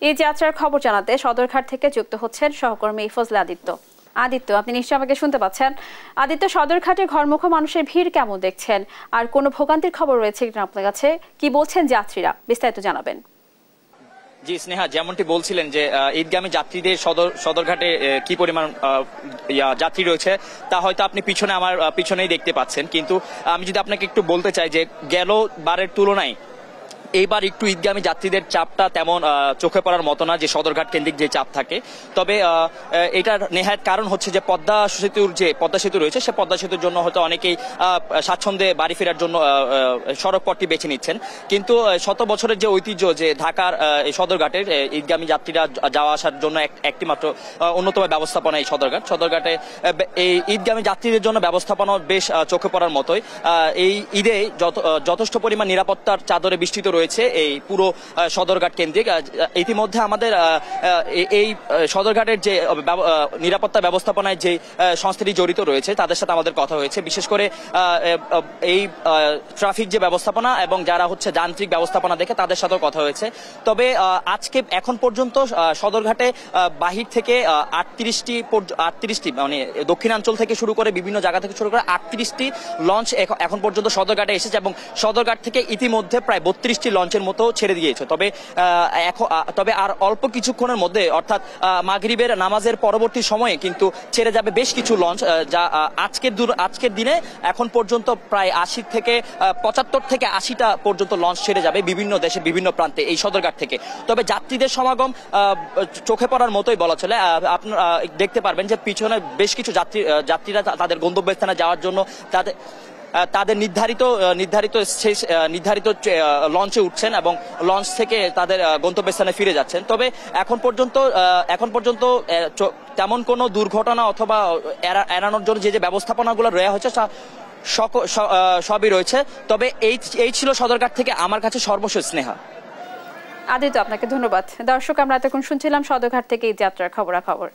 এই যাত্রার খবর জানাতে সদরঘাট থেকে যুক্ত হচ্ছেন সহকর্মী ফজলে আদিত্য। আদিত্য, আপনি নিশ্চয়ই আমাকে শুনতে পাচ্ছেন? আদিত্য, সদরঘাটে ঘরমুখ মানুষের ভিড় কেমন দেখছেন, আর কোনো ভোগান্তির খবর রয়েছে কিনা আপনার কাছে? কি বলছেন যাত্রীরা, বিস্তারিত জানাবেন। জি স্নেহা, যেমনটি বলছিলেন যে ঈদগামী যাত্রীদের সদরঘাটে কি পরিমাণ যাত্রী রয়েছে তা হয়তো আপনি আমার পিছনেই দেখতে পাচ্ছেন, কিন্তু আমি যদি আপনাকে একটু বলতে চাই যে গেল বারের তুলনায় এইবার একটু ঈদগামী যাত্রীদের চাপটা তেমন চোখে পড়ার মতো না, যে সদরঘাট কেন্দ্রিক যে চাপ থাকে। তবে এটার নেহাত কারণ হচ্ছে যে পদ্মা সেতু রয়েছে, সে পদ্মা সেতুর জন্য হয়তো অনেকেই স্বাচ্ছন্দ্যে বাড়ি ফেরার জন্য সড়ক পথটি বেছে নিচ্ছেন। কিন্তু শত বছরের যে ঐতিহ্য, যে ঢাকার সদরঘাটের ঈদগামী যাত্রীরা যাওয়া আসার জন্য একটি মাত্র অন্যতম ব্যবস্থাপনা এই সদরঘাটে এই ঈদগামী যাত্রীদের জন্য ব্যবস্থাপনা বেশ চোখে পড়ার মতোই। এই ঈদে যথেষ্ট পরিমাণ নিরাপত্তার চাদরে বেষ্টিত রয়েছে এই পুরো সদরঘাট কেন্দ্রিক। ইতিমধ্যে আমাদের এই সদরঘাটের যে নিরাপত্তা ব্যবস্থাপনায় যে সংস্থাটি জড়িত রয়েছে তাদের সাথে আমাদের কথা হয়েছে, বিশেষ করে এই ট্রাফিক যে ব্যবস্থাপনা এবং যারা হচ্ছে যান্ত্রিক ব্যবস্থাপনা দেখে তাদের সাথেও কথা হয়েছে। তবে এখন পর্যন্ত সদরঘাটে বাহির থেকে 38টি মানে দক্ষিণাঞ্চল থেকে শুরু করে বিভিন্ন জায়গা থেকে শুরু করে 38টি লঞ্চ এখন পর্যন্ত সদরঘাটে এসেছে, এবং সদরঘাট থেকে ইতিমধ্যে প্রায় 32টি লঞ্চের মতো ছেড়ে দিয়েছে। তবে আর অল্প কিছুক্ষণের মধ্যে, অর্থাৎ মাগরিবের নামাজের পরবর্তী সময়ে কিন্তু ছেড়ে যাবে বেশ কিছু লঞ্চ, যা আজকের দিনে এখন পর্যন্ত প্রায় 75 থেকে 80টা পর্যন্ত লঞ্চ ছেড়ে যাবে বিভিন্ন দেশে বিভিন্ন প্রান্তে এই সদরঘাট থেকে। তবে যাত্রীদের সমাগম চোখে পড়ার মতোই বলা চলে। আপনারা দেখতে পারবেন যে পিছনে বেশ কিছু যাত্রীরা তাদের গন্তব্যস্থানে যাওয়ার জন্য তাদের নির্ধারিত লঞ্চে উঠছেন এবং লঞ্চ থেকে তাদের গন্তব্যস্থানে ফিরে যাচ্ছেন। তবে এখন পর্যন্ত তেমন কোনো দুর্ঘটনা অথবা এড়ানোর জন্য যে ব্যবস্থাপনাগুলো রয়েছে হয়েছে সবই রয়েছে। তবে এই ছিল সদরঘাট থেকে আমার কাছে সর্বশেষ। স্নেহা। আদিত্য, আপনাকে ধন্যবাদ। দর্শক, আমরা এতক্ষণ শুনছিলাম সদরঘাট থেকে এই যাত্রার খবরাখবর।